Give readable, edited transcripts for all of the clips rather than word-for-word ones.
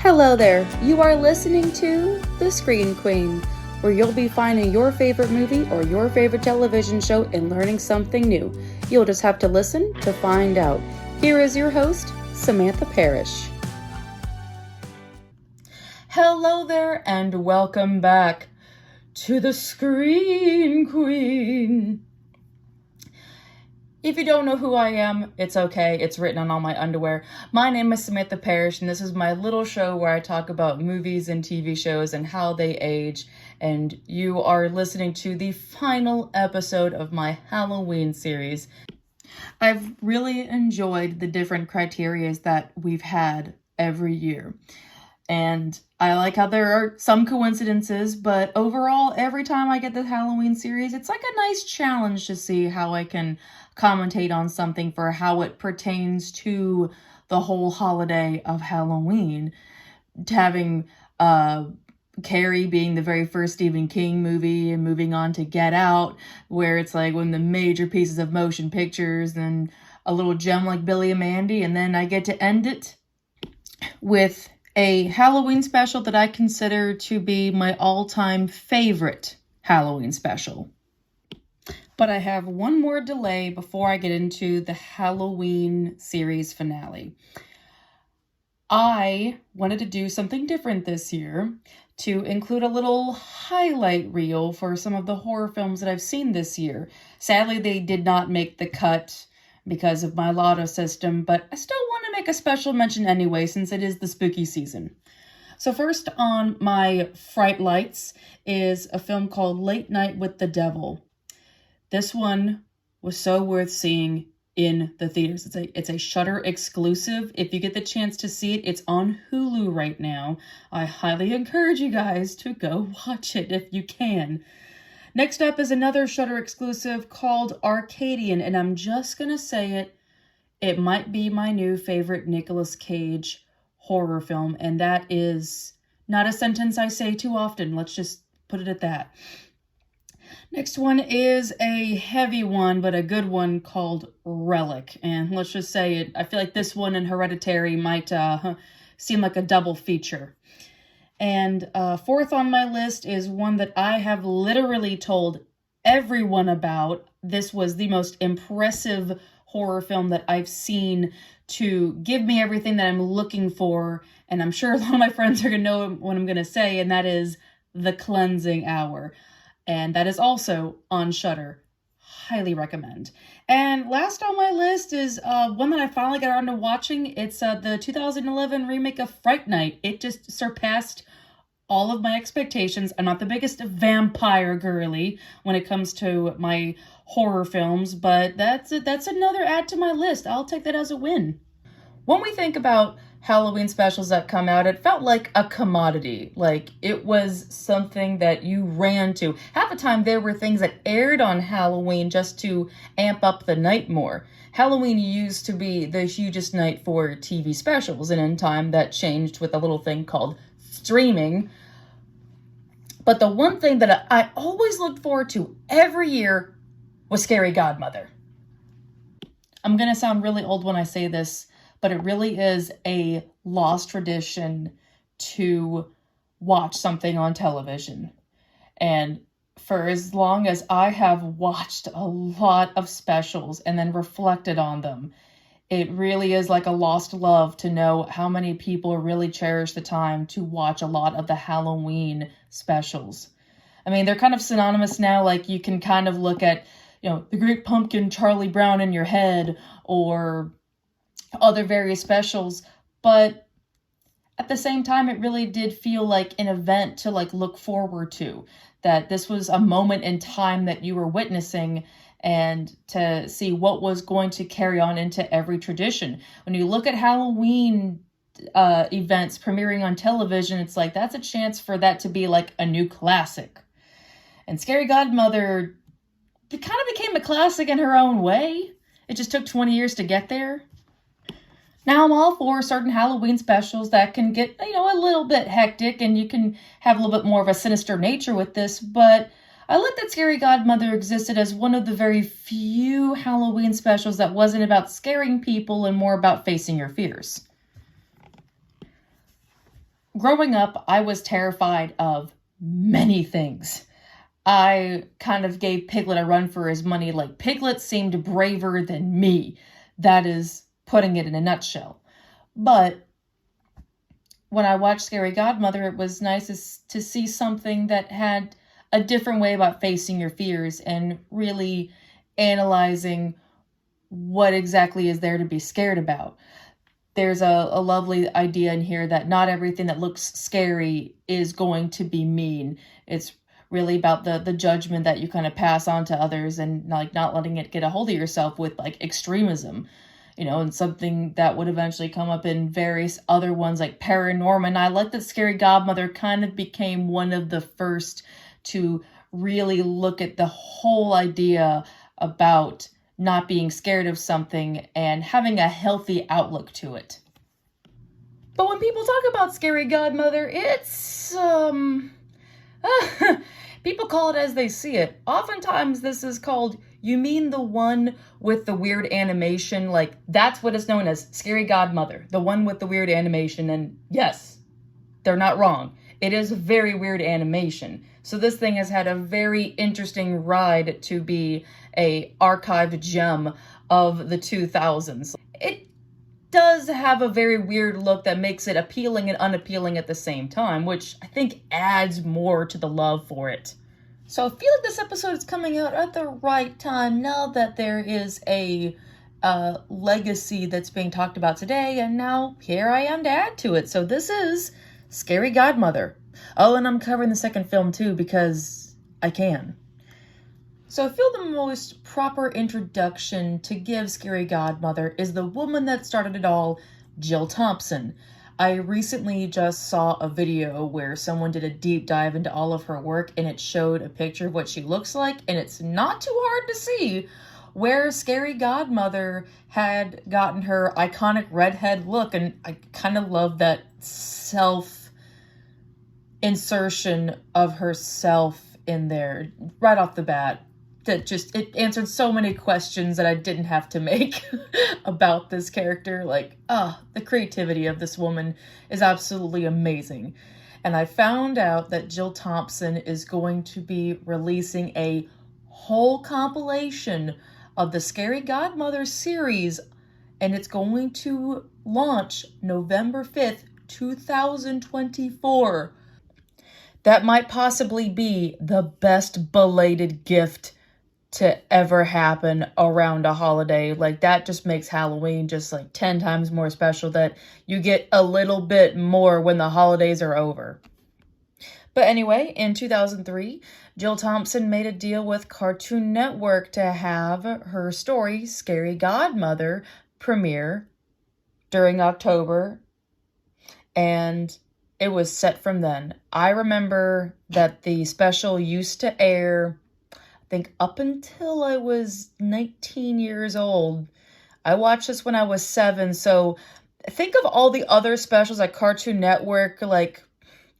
Hello there, you are listening to The Screen Queen, where you'll be finding your favorite movie or your favorite television show and learning something new. You'll just have to listen to find out. Here is your host, Samantha Parrish. Hello there and welcome back to The Screen Queen. If you don't know who I am, it's okay. It's written on all my underwear. My name is Samantha Parrish, and this is my little show where I talk about movies and TV shows and how they age. And you are listening to the final episode of my Halloween series. I've really enjoyed the different criterias that we've had every year. And I like how there are some coincidences, but overall, every time I get the Halloween series, it's like a nice challenge to see how I can commentate on something for how it pertains to the whole holiday of Halloween. Having Carrie being the very first Stephen King movie and moving on to Get Out, where it's like one of the major pieces of motion pictures, and a little gem like Billy and Mandy, and then I get to end it with a Halloween special that I consider to be my all-time favorite Halloween special. But I have one more delay before I get into the Halloween series finale. I wanted to do something different this year to include a little highlight reel for some of the horror films that I've seen this year. Sadly, they did not make the cut because of my lotto system, but I still want to make a special mention anyway since it is the spooky season. So first on my Fright Lights is a film called Late Night with the Devil. This one was so worth seeing in the theaters. It's a Shudder exclusive. If you get the chance to see it, it's on Hulu right now. I highly encourage you guys to go watch it if you can. Next up is another Shudder exclusive called Arcadian, and I'm just going to say it might be my new favorite Nicolas Cage horror film, and that is not a sentence I say too often. Let's just put it at that. Next one is a heavy one, but a good one called Relic, and let's just say it. I feel like this one and Hereditary might seem like a double feature. And fourth on my list is one that I have literally told everyone about. This was the most impressive horror film that I've seen to give me everything that I'm looking for. And I'm sure a lot of my friends are going to know what I'm going to say, and that is The Cleansing Hour. And that is also on Shudder. Highly recommend. And last on my list is one that I finally got around to watching. It's the 2011 remake of Fright Night. It just surpassed all of my expectations. I'm not the biggest vampire girly when it comes to my horror films, but that's another add to my list. I'll take that as a win. When we think about Halloween specials that come out, it felt like a commodity. Like it was something that you ran to. Half the time there were things that aired on Halloween just to amp up the night more. Halloween used to be the hugest night for TV specials, and in time that changed with a little thing called streaming. But the one thing that I always looked forward to every year was Scary Godmother. I'm going to sound really old when I say this, but it really is a lost tradition to watch something on television. And for as long as I have watched a lot of specials and then reflected on them, it really is like a lost love to know how many people really cherish the time to watch a lot of the Halloween specials. I mean, they're kind of synonymous now. Like you can kind of look at, The Great Pumpkin, Charlie Brown in your head, or other various specials. But at the same time, it really did feel like an event to look forward to. That this was a moment in time that you were witnessing, and to see what was going to carry on into every tradition. When you look at Halloween events premiering on television, it's like that's a chance for that to be like a new classic. And Scary Godmother, it kind of became a classic in her own way. It just took 20 years to get there. Now I'm all for certain Halloween specials that can get, a little bit hectic, and you can have a little bit more of a sinister nature with this, but I like that Scary Godmother existed as one of the very few Halloween specials that wasn't about scaring people and more about facing your fears. Growing up, I was terrified of many things. I kind of gave Piglet a run for his money. Like, Piglet seemed braver than me. That is putting it in a nutshell. But when I watched Scary Godmother, it was nice to see something that had a different way about facing your fears and really analyzing what exactly is there to be scared about. There's a lovely idea in here that not everything that looks scary is going to be mean. It's really about the judgment that you kind of pass on to others and like not letting it get a hold of yourself with like extremism, and something that would eventually come up in various other ones like paranormal. I like that Scary Godmother kind of became one of the first to really look at the whole idea about not being scared of something and having a healthy outlook to it. But when people talk about Scary Godmother, it's, people call it as they see it. Oftentimes this is called, you mean the one with the weird animation? Like, that's what is known as Scary Godmother, the one with the weird animation. And yes, they're not wrong. It is a very weird animation. So this thing has had a very interesting ride to be a archived gem of the 2000s. It does have a very weird look that makes it appealing and unappealing at the same time, which I think adds more to the love for it. So I feel like this episode is coming out at the right time now that there is a legacy that's being talked about today, and now here I am to add to it. So this is Scary Godmother. Oh, and I'm covering the second film too because I can. So I feel the most proper introduction to give Scary Godmother is the woman that started it all, Jill Thompson. I recently just saw a video where someone did a deep dive into all of her work and it showed a picture of what she looks like, and it's not too hard to see where Scary Godmother had gotten her iconic redhead look, and I kind of love that self-insertion of herself in there right off the bat. It answered so many questions that I didn't have to make about this character. Like, the creativity of this woman is absolutely amazing. And I found out that Jill Thompson is going to be releasing a whole compilation of the Scary Godmother series, and it's going to launch November 5th, 2024. That might possibly be the best belated gift to ever happen around a holiday. Like, that just makes Halloween just like 10 times more special, that you get a little bit more when the holidays are over. But anyway, in 2003, Jill Thompson made a deal with Cartoon Network to have her story, Scary Godmother, premiere during October, and it was set from then. I remember that the special used to air, I think, up until I was 19 years old. I watched this when I was 7, so think of all the other specials that Cartoon Network, like,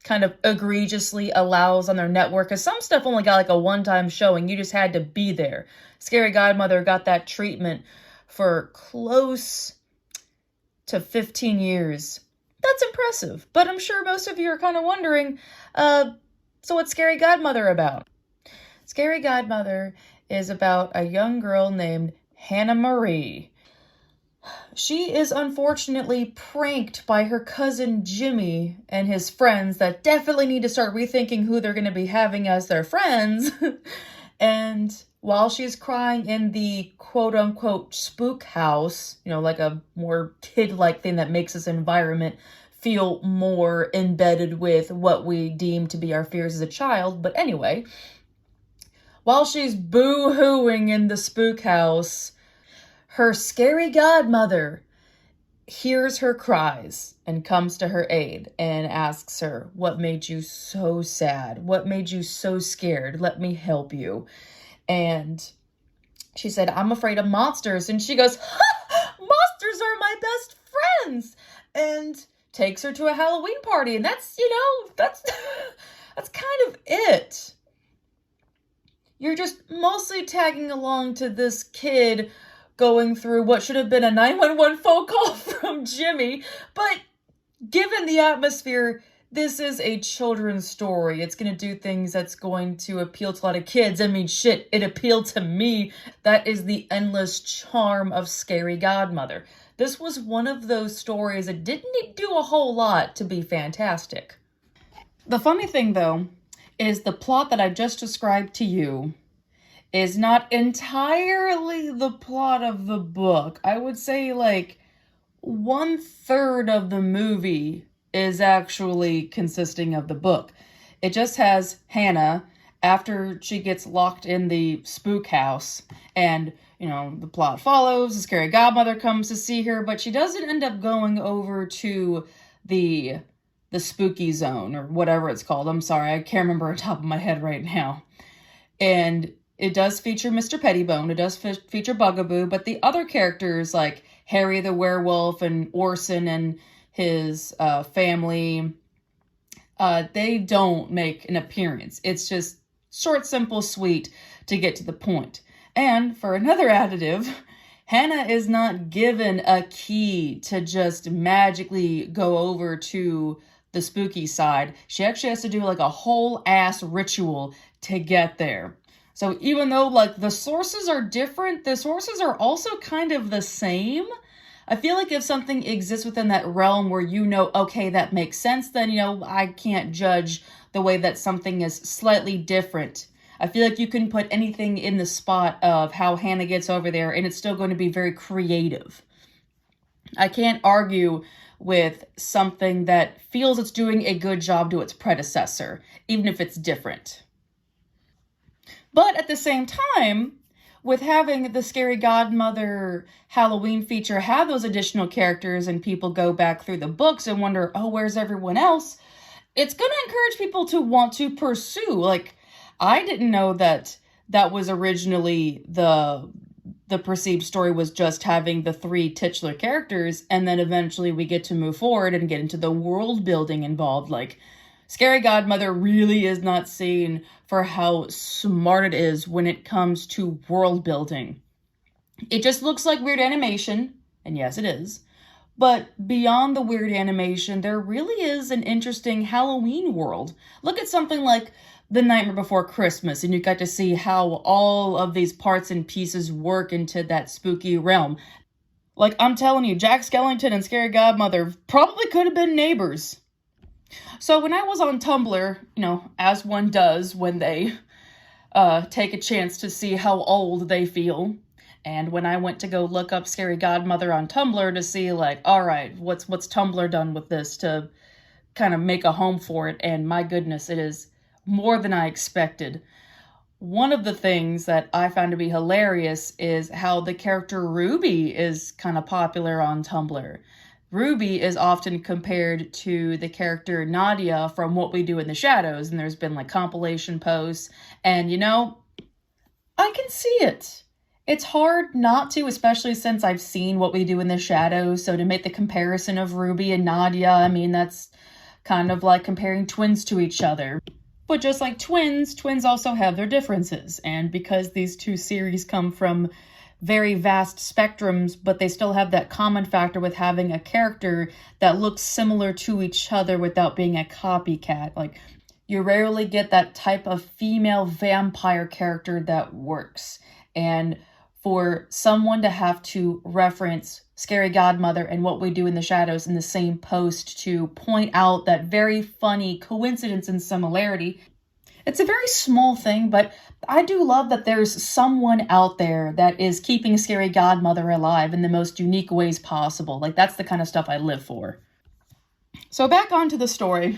kind of egregiously allows on their network, because some stuff only got like a one-time showing. You just had to be there. Scary Godmother got that treatment for close to 15 years. That's impressive, but I'm sure most of you are kind of wondering, so what's Scary Godmother about? Scary Godmother is about a young girl named Hannah Marie. She is unfortunately pranked by her cousin Jimmy and his friends that definitely need to start rethinking who they're going to be having as their friends. And while she's crying in the quote-unquote spook house, like a more kid-like thing that makes this environment feel more embedded with what we deem to be our fears as a child. But anyway, while she's boo-hooing in the spook house, her scary godmother hears her cries and comes to her aid and asks her, "What made you so sad? What made you so scared? Let me help you." And she said, "I'm afraid of monsters." And she goes, "Ha! Monsters are my best friends!" And takes her to a Halloween party. And that's that's kind of it. You're just mostly tagging along to this kid going through what should have been a 911 phone call from Jimmy. But given the atmosphere, this is a children's story. It's going to do things that's going to appeal to a lot of kids. I mean, shit, it appealed to me. That is the endless charm of Scary Godmother. This was one of those stories that didn't do a whole lot to be fantastic. The funny thing, though, is the plot that I just described to you is not entirely the plot of the book. I would say, like, 1/3 of the movie is actually consisting of the book. It just has Hannah after she gets locked in the spook house, and the plot follows. The Scary Godmother comes to see her, but she doesn't end up going over to the spooky zone or whatever it's called. I'm sorry, I can't remember on top of my head right now. And it does feature Mr. Pettibone. It does feature Bugaboo, but the other characters like Harry the werewolf and Orson and his family, they don't make an appearance. It's just short, simple, sweet to get to the point. And for another additive, Hannah is not given a key to just magically go over to the spooky side. She actually has to do like a whole ass ritual to get there. So even though like the sources are different, the sources are also kind of the same. I feel like if something exists within that realm where okay, that makes sense, then, I can't judge the way that something is slightly different. I feel like you can put anything in the spot of how Hannah gets over there, and it's still going to be very creative. I can't argue with something that feels it's doing a good job to its predecessor, even if it's different. But at the same time, with having the Scary Godmother Halloween feature have those additional characters and people go back through the books and wonder, oh, where's everyone else? It's going to encourage people to want to pursue. Like, I didn't know that was originally the perceived story was just having the 3 titular characters, and then eventually we get to move forward and get into the world building involved. Like, Scary Godmother really is not seen for how smart it is when it comes to world building. It just looks like weird animation, and yes, it is. But beyond the weird animation, there really is an interesting Halloween world. Look at something like The Nightmare Before Christmas, and you got to see how all of these parts and pieces work into that spooky realm. Like, I'm telling you, Jack Skellington and Scary Godmother probably could have been neighbors. So when I was on Tumblr, as one does when they take a chance to see how old they feel, and when I went to go look up Scary Godmother on Tumblr to see, like, all right, what's Tumblr done with this to kind of make a home for it, and my goodness, it is more than I expected. One of the things that I found to be hilarious is how the character Ruby is kind of popular on Tumblr. Ruby is often compared to the character Nadia from What We Do in the Shadows, and there's been like compilation posts, and I can see it. It's hard not to, especially since I've seen What We Do in the Shadows, so to make the comparison of Ruby and Nadia, I mean, that's kind of like comparing twins to each other. But just like twins also have their differences, and because these 2 series come from very vast spectrums, but they still have that common factor with having a character that looks similar to each other without being a copycat. Like, you rarely get that type of female vampire character that works. And for someone to have to reference Scary Godmother and What We Do in the Shadows in the same post to point out that very funny coincidence and similarity, it's a very small thing, but I do love that there's someone out there that is keeping Scary Godmother alive in the most unique ways possible. Like, that's the kind of stuff I live for. So back onto the story.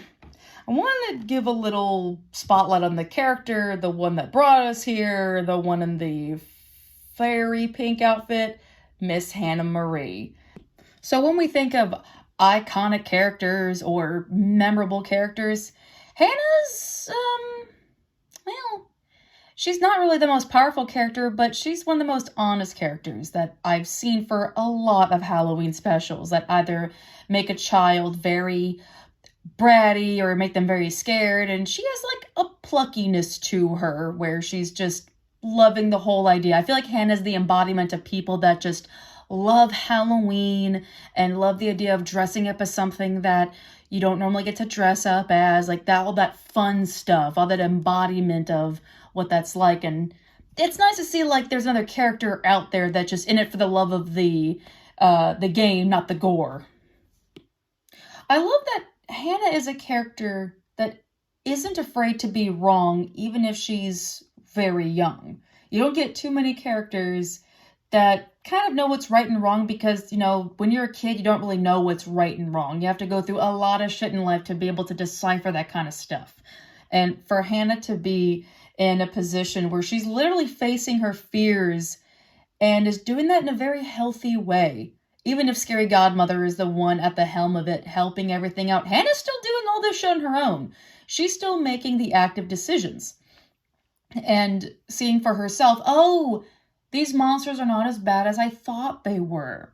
I want to give a little spotlight on the character, the one that brought us here, the one in the fairy pink outfit, Miss Hannah Marie. So when we think of iconic characters or memorable characters, Hannah's, she's not really the most powerful character, but she's one of the most honest characters that I've seen for a lot of Halloween specials that either make a child very bratty or make them very scared, and she has like a pluckiness to her where she's just loving the whole idea. I feel like Hannah's the embodiment of people that just love Halloween and love the idea of dressing up as something that you don't normally get to dress up as, like that, all that fun stuff, all that embodiment of what that's like. And it's nice to see like there's another character out there that's just in it for the love of the game, not the gore. I love that Hannah is a character that isn't afraid to be wrong, even if she's very young. You don't get too many characters that kind of know what's right and wrong because, you know, when you're a kid, you don't really know what's right and wrong. You have to go through a lot of shit in life to be able to decipher that kind of stuff. And for Hannah to be in a position where she's literally facing her fears and is doing that in a very healthy way. Even if Scary Godmother is the one at the helm of it, helping everything out, Hannah's still doing all this shit on her own. She's still making the active decisions. And seeing for herself, oh, these monsters are not as bad as I thought they were.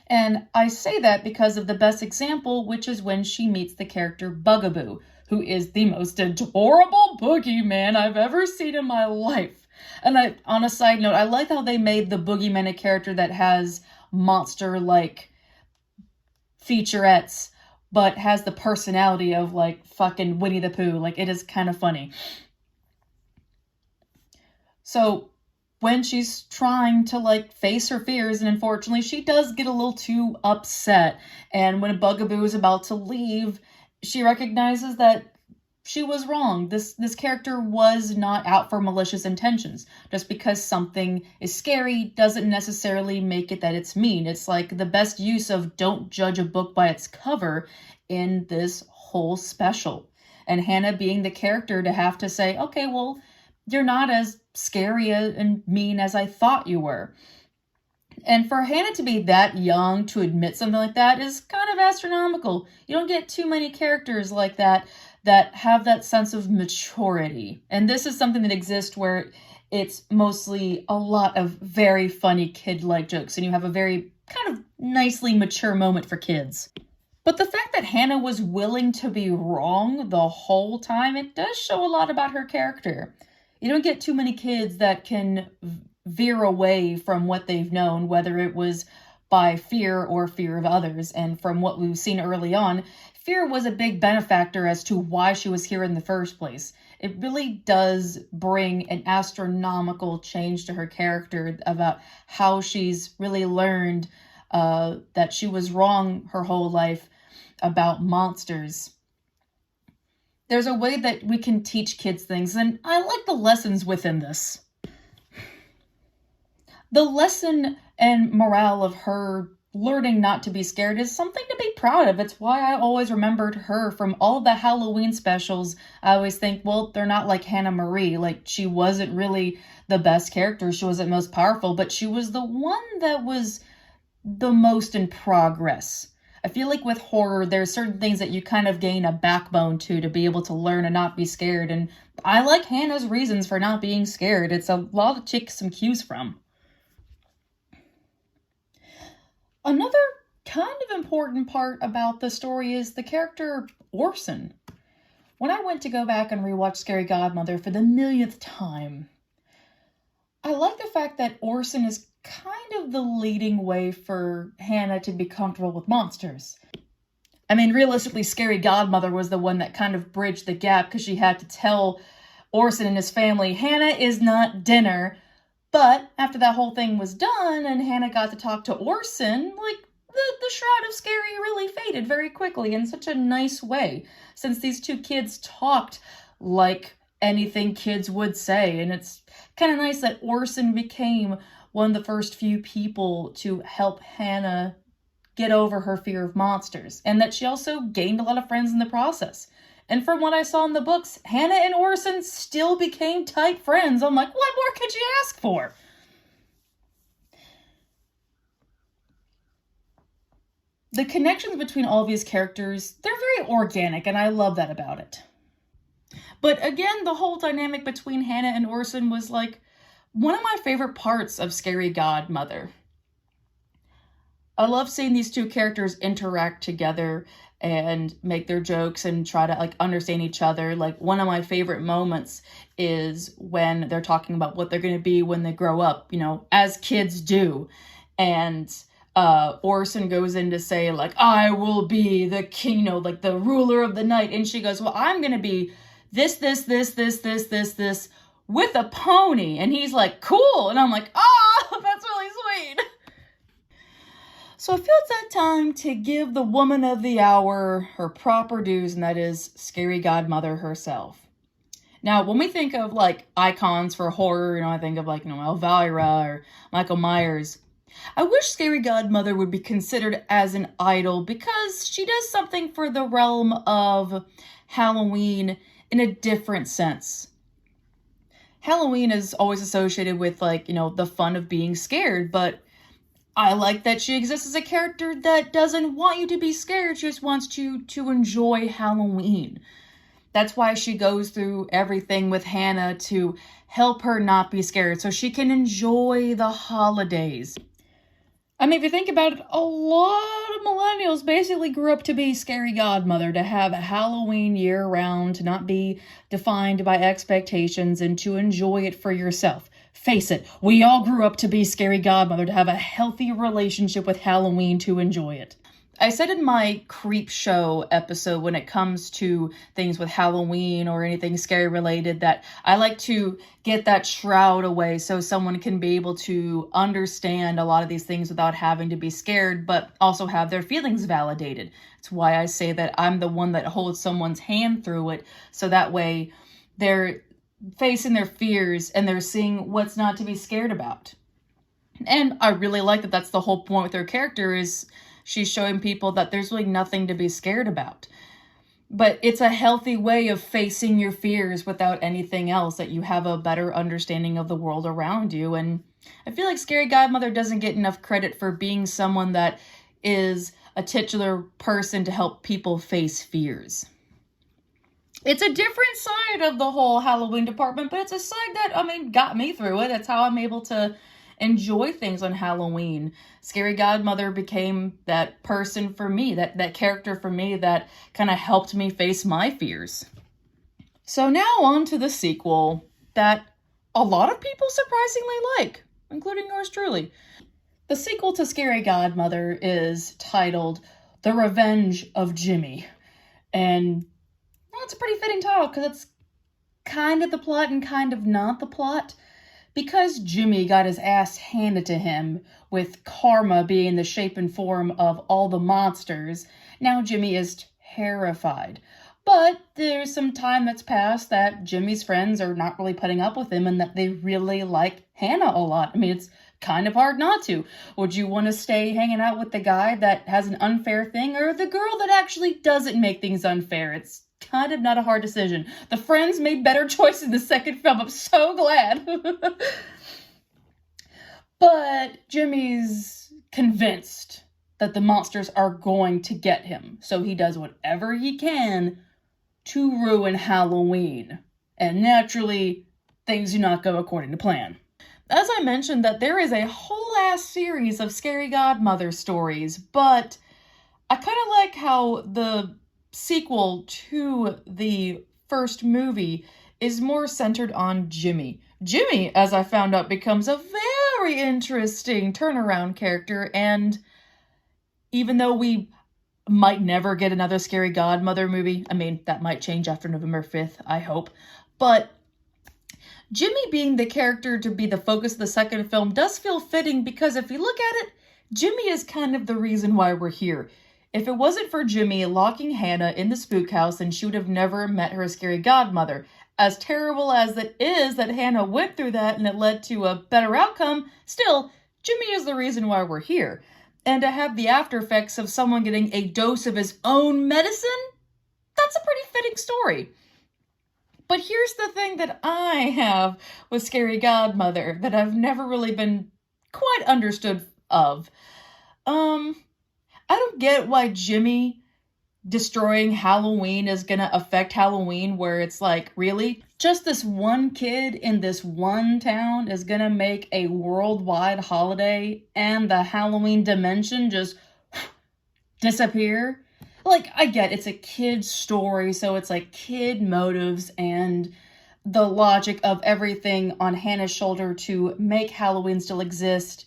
And I say that because of the best example, which is when she meets the character Bugaboo, who is the most adorable boogeyman I've ever seen in my life. And on a side note, I like how they made the boogeyman a character that has monster-like featurettes, but has the personality of like fucking Winnie the Pooh. Like, it is kind of funny. So when she's trying to like face her fears, and unfortunately she does get a little too upset, and when Bugaboo is about to leave, she recognizes that she was wrong. This character was not out for malicious intentions. Just because something is scary doesn't necessarily make it that it's mean. It's like the best use of don't judge a book by its cover in this whole special. And Hannah being the character to have to say, okay, well, you're not as scary and mean as I thought you were. And for Hannah to be that young to admit something like that is kind of astronomical. You don't get too many characters like that have that sense of maturity. And this is something that exists where it's mostly a lot of very funny kid-like jokes, and you have a very kind of nicely mature moment for kids. But the fact that Hannah was willing to be wrong the whole time, it does show a lot about her character. You don't get too many kids that can veer away from what they've known, whether it was by fear or fear of others. And from what we've seen early on, fear was a big benefactor as to why she was here in the first place. It really does bring an astronomical change to her character about how she's really learned that she was wrong her whole life about monsters. There's a way that we can teach kids things, and I like the lessons within this. The lesson and morale of her learning not to be scared is something to be proud of. It's why I always remembered her from all the Halloween specials. I always think, well, they're not like Hannah Marie. Like, she wasn't really the best character. She wasn't most powerful, but she was the one that was the most in progress. I feel like with horror, there's certain things that you kind of gain a backbone to be able to learn and not be scared. And I like Hannah's reasons for not being scared. It's a lot to take some cues from. Another kind of important part about the story is the character Orson. When I went to go back and rewatch Scary Godmother for the millionth time, I like the fact that Orson is kind of the leading way for Hannah to be comfortable with monsters. I mean, realistically, Scary Godmother was the one that kind of bridged the gap because she had to tell Orson and his family, Hannah is not dinner. But after that whole thing was done and Hannah got to talk to Orson, like, the shroud of scary really faded very quickly in such a nice way, since these two kids talked like anything kids would say. And it's kind of nice that Orson became one of the first few people to help Hannah get over her fear of monsters, and that she also gained a lot of friends in the process. And from what I saw in the books, Hannah and Orson still became tight friends. I'm like, what more could you ask for? The connections between all these characters, they're very organic, and I love that about it. But again, the whole dynamic between Hannah and Orson was like one of my favorite parts of Scary Godmother. I love seeing these two characters interact together and make their jokes and try to like understand each other. Like, one of my favorite moments is when they're talking about what they're going to be when they grow up, you know, as kids do. And Orson goes in to say, like, I will be the king, you know, like the ruler of the night. And she goes, well, I'm going to be this, with a pony. And he's like, cool. And I'm like, oh, that's really sweet. So I feel it's that time to give the woman of the hour her proper dues, and that is Scary Godmother herself. Now, when we think of, like, icons for horror, you know, I think of, like, you know, Elvira or Michael Myers. I wish Scary Godmother would be considered as an idol because she does something for the realm of Halloween in a different sense. Halloween is always associated with, like, you know, the fun of being scared, but I like that she exists as a character that doesn't want you to be scared. She just wants you to enjoy Halloween. That's why she goes through everything with Hannah to help her not be scared so she can enjoy the holidays. I mean, if you think about it, a lot of millennials basically grew up to be Scary Godmother, to have a Halloween year-round, to not be defined by expectations, and to enjoy it for yourself. Face it, we all grew up to be Scary Godmother, to have a healthy relationship with Halloween, to enjoy it. I said in my Creep Show episode, when it comes to things with Halloween or anything scary related, that I like to get that shroud away so someone can be able to understand a lot of these things without having to be scared, but also have their feelings validated. It's why I say that I'm the one that holds someone's hand through it, so that way they're facing their fears and they're seeing what's not to be scared about. And I really like that that's the whole point with her character, is she's showing people that there's really nothing to be scared about. But it's a healthy way of facing your fears without anything else, that you have a better understanding of the world around you. And I feel like Scary Godmother doesn't get enough credit for being someone that is a titular person to help people face fears. It's a different side of the whole Halloween department, but it's a side that, I mean, got me through it. That's how I'm able to enjoy things on Halloween. Scary Godmother became that person for me, that character for me that kind of helped me face my fears. So now on to the sequel that a lot of people surprisingly like, including yours truly. The sequel to Scary Godmother is titled The Revenge of Jimmy. And well, it's a pretty fitting title because it's kind of the plot and kind of not the plot. Because Jimmy got his ass handed to him, with karma being the shape and form of all the monsters, now Jimmy is terrified. But there's some time that's passed that Jimmy's friends are not really putting up with him and that they really like Hannah a lot. I mean, it's kind of hard not to. Would you want to stay hanging out with the guy that has an unfair thing, or the girl that actually doesn't make things unfair? It's kind of not a hard decision. The friends made better choices in the second film. I'm so glad. But Jimmy's convinced that the monsters are going to get him, so he does whatever he can to ruin Halloween. And naturally, things do not go according to plan. As I mentioned, that there is a whole ass series of Scary Godmother stories, but I kind of like how the sequel to the first movie is more centered on Jimmy. Jimmy, as I found out, becomes a very interesting turnaround character, and even though we might never get another Scary Godmother movie, I mean, that might change after November 5th, I hope, but Jimmy being the character to be the focus of the second film does feel fitting, because if you look at it, Jimmy is kind of the reason why we're here. If it wasn't for Jimmy locking Hannah in the spook house, then she would have never met her Scary Godmother. As terrible as it is that Hannah went through that and it led to a better outcome, still, Jimmy is the reason why we're here. And to have the after effects of someone getting a dose of his own medicine, that's a pretty fitting story. But here's the thing that I have with Scary Godmother that I've never really been quite understood of. I don't get why Jimmy destroying Halloween is gonna affect Halloween, where it's like, really? Just this one kid in this one town is gonna make a worldwide holiday and the Halloween dimension just disappear? Like, I get it's a kid's story, so it's like kid motives and the logic of everything on Hannah's shoulder to make Halloween still exist.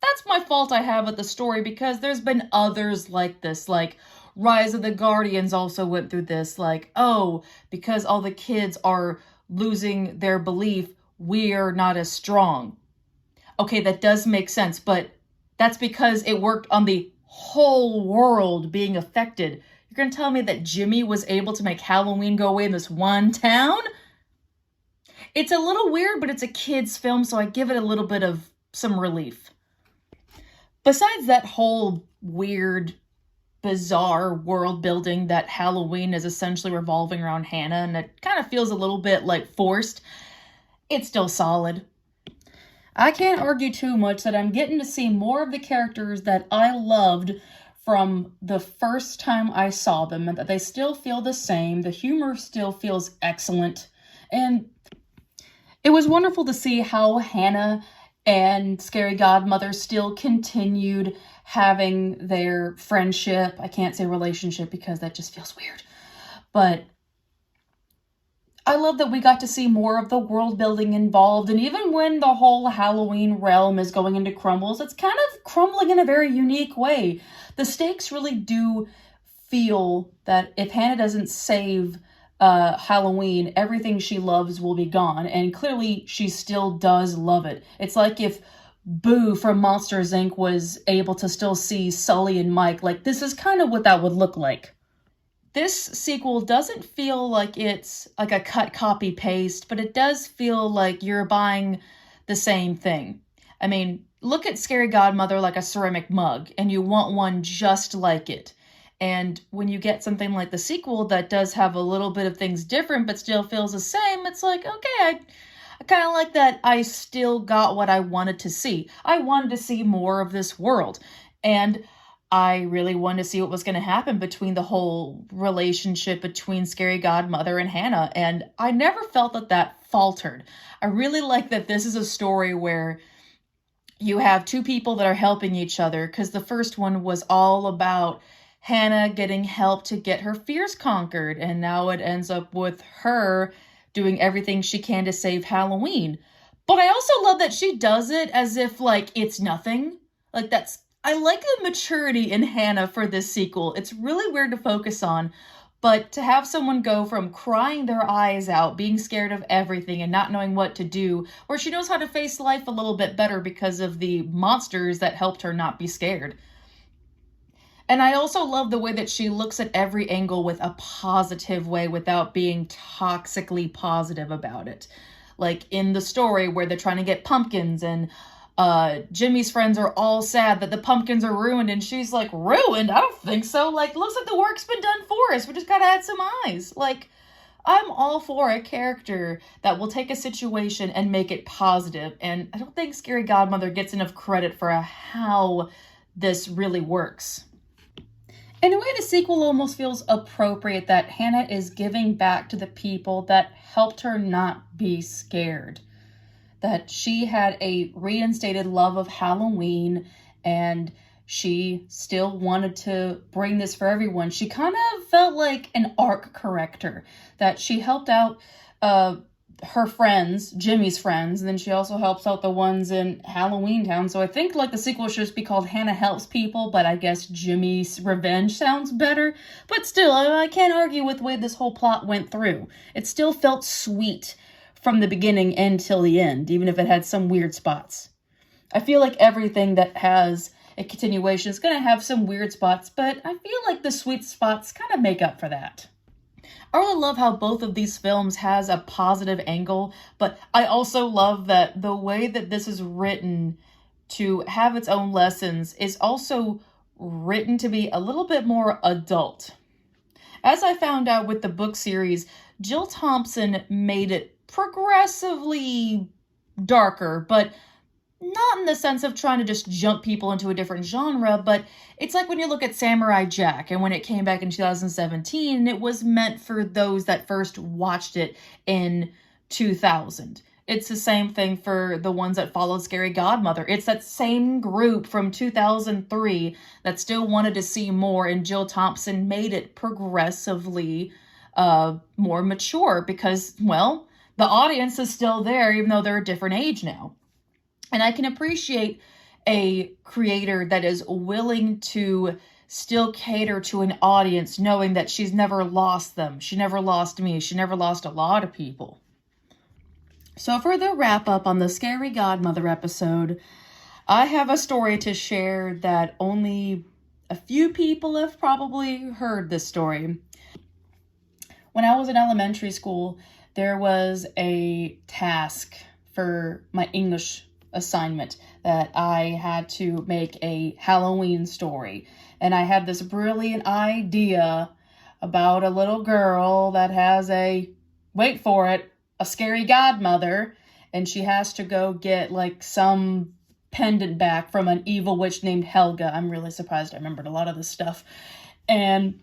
that's my fault I have with the story, because there's been others like this, like Rise of the Guardians also went through this, like, oh, because all the kids are losing their belief, we're not as strong. Okay, that does make sense, but that's because it worked on the whole world being affected. You're going to tell me that Jimmy was able to make Halloween go away in this one town? It's a little weird, but it's a kid's film, so I give it a little bit of some relief. Besides that whole weird, bizarre world building that Halloween is essentially revolving around Hannah, and it kind of feels a little bit like forced, it's still solid. I can't argue too much that I'm getting to see more of the characters that I loved from the first time I saw them, and that they still feel the same. The humor still feels excellent, and it was wonderful to see how Hannah and Scary Godmother still continued having their friendship. I can't say relationship because that just feels weird. But I love that we got to see more of the world building involved. And even when the whole Halloween realm is going into crumbles, it's kind of crumbling in a very unique way. The stakes really do feel that if Hannah doesn't save Halloween, everything she loves will be gone, and clearly she still does love it. It's like if Boo from Monsters, Inc. was able to still see Sully and Mike. Like, this is kind of what that would look like. This sequel doesn't feel like it's like a cut, copy, paste, but it does feel like you're buying the same thing. I mean, look at Scary Godmother like a ceramic mug, and you want one just like it. And when you get something like the sequel that does have a little bit of things different but still feels the same, it's like, okay, I kind of like that I still got what I wanted to see. I wanted to see more of this world. And I really wanted to see what was going to happen between the whole relationship between Scary Godmother and Hannah. And I never felt that faltered. I really like that this is a story where you have two people that are helping each other, because the first one was all about Hannah getting help to get her fears conquered, and now it ends up with her doing everything she can to save Halloween. But I also love that she does it as if, like, it's nothing. Like, I like the maturity in Hannah for this sequel. It's really weird to focus on, but to have someone go from crying their eyes out, being scared of everything and not knowing what to do, where she knows how to face life a little bit better because of the monsters that helped her not be scared. And I also love the way that she looks at every angle with a positive way without being toxically positive about it. Like in the story where they're trying to get pumpkins, and Jimmy's friends are all sad that the pumpkins are ruined, and she's like, ruined? I don't think so. Like, looks like the work's been done for us. We just gotta add some eyes. Like, I'm all for a character that will take a situation and make it positive. And I don't think Scary Godmother gets enough credit for how this really works. In a way, the sequel almost feels appropriate that Hannah is giving back to the people that helped her not be scared. That she had a reinstated love of Halloween, and she still wanted to bring this for everyone. She kind of felt like an arc corrector, that she helped out her friends, Jimmy's friends, and then she also helps out the ones in Halloween Town. So I think like the sequel should just be called Hannah Helps People, but I guess Jimmy's Revenge sounds better. But still, I can't argue with the way this whole plot went through. It still felt sweet from the beginning until the end, even if it had some weird spots. I feel like everything that has a continuation is going to have some weird spots, but I feel like the sweet spots kind of make up for that. I really love how both of these films has a positive angle, but I also love that the way that this is written to have its own lessons is also written to be a little bit more adult. As I found out with the book series, Jill Thompson made it progressively darker, but not in the sense of trying to just jump people into a different genre, but it's like when you look at Samurai Jack, and when it came back in 2017, it was meant for those that first watched it in 2000. It's the same thing for the ones that followed Scary Godmother. It's that same group from 2003 that still wanted to see more, and Jill Thompson made it progressively more mature because, well, the audience is still there, even though they're a different age now. And I can appreciate a creator that is willing to still cater to an audience, knowing that she's never lost them. She never lost me. She never lost a lot of people. So for the wrap up on the Scary Godmother episode, I have a story to share that only a few people have probably heard this story. When I was in elementary school, there was a task for my English assignment that I had to make a Halloween story. And I had this brilliant idea about a little girl that has wait for it, a scary godmother, and she has to go get like some pendant back from an evil witch named Helga. I'm really surprised I remembered a lot of this stuff. And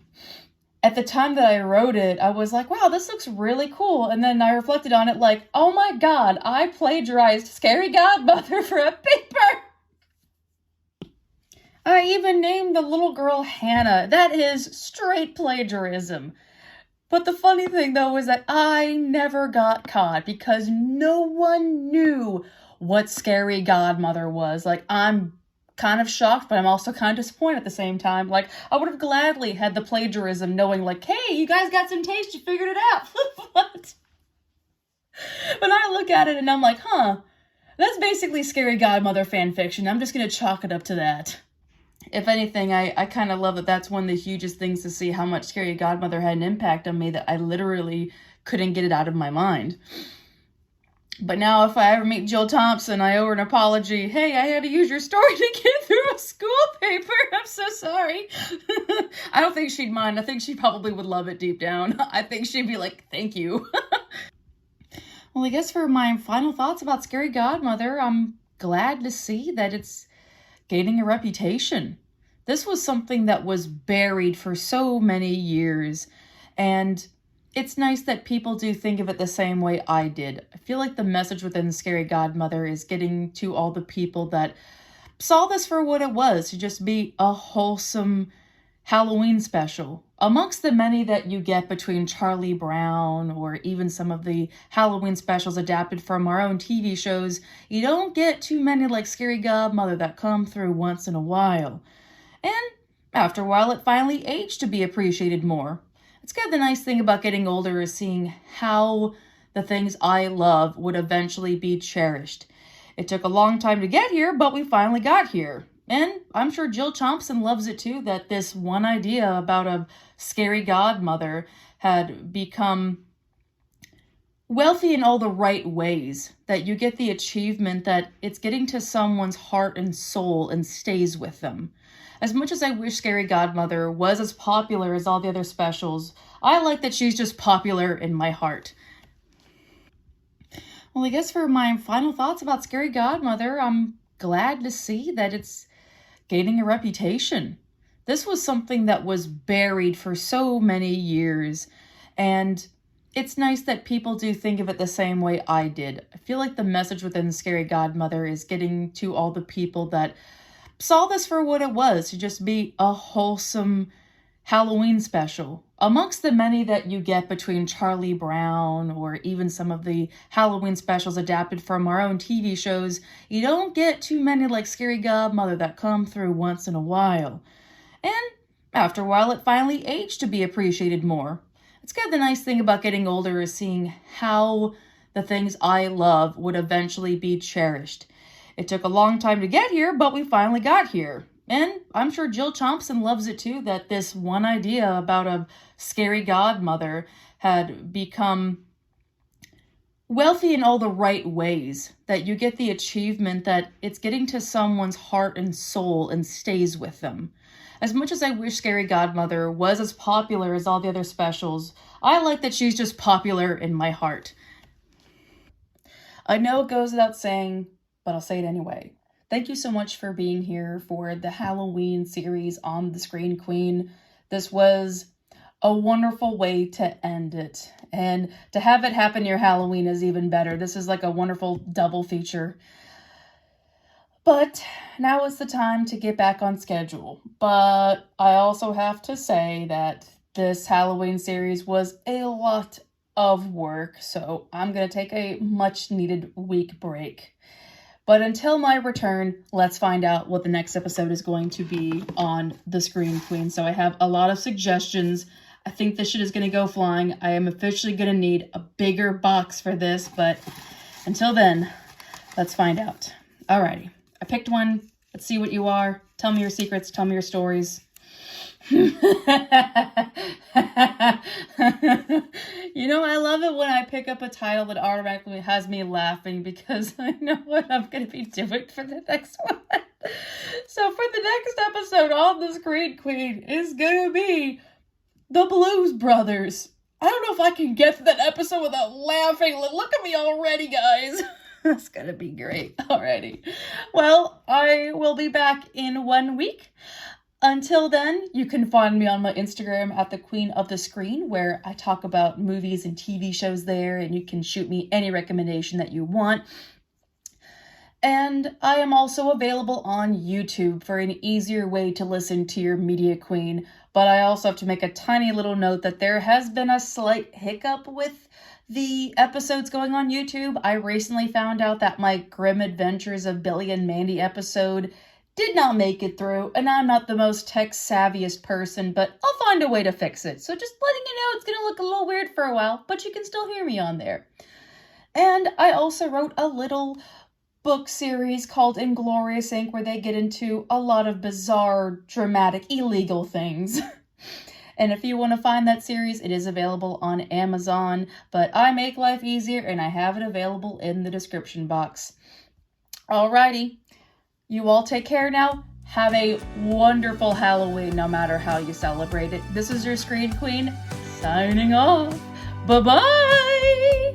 at the time that I wrote it, I was like, wow, this looks really cool. And then I reflected on it like, oh my God, I plagiarized Scary Godmother for a paper. I even named the little girl Hannah. That is straight plagiarism. But the funny thing, though, is that I never got caught because no one knew what Scary Godmother was. Like, I'm kind of shocked, but I'm also kind of disappointed at the same time. Like, I would have gladly had the plagiarism knowing, like, hey, you guys got some taste, you figured it out. But when I look at it and I'm like, huh, that's basically Scary Godmother fan fiction. I'm just going to chalk it up to that. If anything, I kind of love that that's one of the hugest things to see how much Scary Godmother had an impact on me that I literally couldn't get it out of my mind. But now if I ever meet Jill Thompson, I owe her an apology. Hey, I had to use your story to get through a school paper. I'm so sorry. I don't think she'd mind. I think she probably would love it deep down. I think she'd be like, thank you. Well, I guess for my final thoughts about Scary Godmother, I'm glad to see that it's gaining a reputation. This was something that was buried for so many years, and it's nice that people do think of it the same way I did. I feel like the message within Scary Godmother is getting to all the people that saw this for what it was, to just be a wholesome Halloween special. Amongst the many that you get between Charlie Brown or even some of the Halloween specials adapted from our own TV shows, you don't get too many like Scary Godmother that come through once in a while. And after a while, it finally aged to be appreciated more. It's kind of the nice thing about getting older is seeing how the things I love would eventually be cherished. It took a long time to get here, but we finally got here. And I'm sure Jill Thompson loves it too, that this one idea about a scary godmother had become wealthy in all the right ways, that you get the achievement that it's getting to someone's heart and soul and stays with them. As much as I wish Scary Godmother was as popular as all the other specials, I like that she's just popular in my heart. Well, I guess for my final thoughts about Scary Godmother, I'm glad to see that it's gaining a reputation. This was something that was buried for so many years, and it's nice that people do think of it the same way I did. I feel like the message within Scary Godmother is getting to all the people that saw this for what it was, to just be a wholesome Halloween special. Amongst the many that you get between Charlie Brown or even some of the Halloween specials adapted from our own TV shows, you don't get too many like Scary Godmother that come through once in a while. And after a while, it finally aged to be appreciated more. It's kind of the nice thing about getting older is seeing how the things I love would eventually be cherished. It took a long time to get here, but we finally got here. And I'm sure Jill Thompson loves it too, that this one idea about a scary godmother had become wealthy in all the right ways, that you get the achievement that it's getting to someone's heart and soul and stays with them. As much as I wish Scary Godmother was as popular as all the other specials, I like that she's just popular in my heart. I know it goes without saying, but I'll say it anyway. Thank you so much for being here for the Halloween series on the Screen Queen. This was a wonderful way to end it. And to have it happen near Halloween is even better. This is like a wonderful double feature. But now is the time to get back on schedule. But I also have to say that this Halloween series was a lot of work. So I'm going to take a much needed week break. But until my return, let's find out what the next episode is going to be on the Screen Queen. So I have a lot of suggestions. I think this shit is going to go flying. I am officially going to need a bigger box for this, but until then, let's find out. Alrighty, I picked one. Let's see what you are. Tell me your secrets. Tell me your stories. You know, I love it when I pick up a title that automatically has me laughing because I know what I'm going to be doing for the next one. So for the next episode on the Screen Queen is going to be the Blues Brothers. I don't know if I can get to that episode without laughing. Look at me already, guys. That's going to be great. Alrighty. Well, I will be back in 1 week. Until then, you can find me on my Instagram at the Queen of the Screen, where I talk about movies and TV shows there, and you can shoot me any recommendation that you want. And I am also available on YouTube for an easier way to listen to your media queen. But I also have to make a tiny little note that there has been a slight hiccup with the episodes going on YouTube. I recently found out that my Grim Adventures of Billy and Mandy episode did not make it through, and I'm not the most tech-savviest person, but I'll find a way to fix it. So just letting you know, it's going to look a little weird for a while, but you can still hear me on there. And I also wrote a little book series called Inglorious Inc., where they get into a lot of bizarre, dramatic, illegal things. And if you want to find that series, it is available on Amazon, but I make life easier, and I have it available in the description box. Alrighty. You all take care now. Have a wonderful Halloween, no matter how you celebrate it. This is your Screen Queen, signing off. Bye-bye!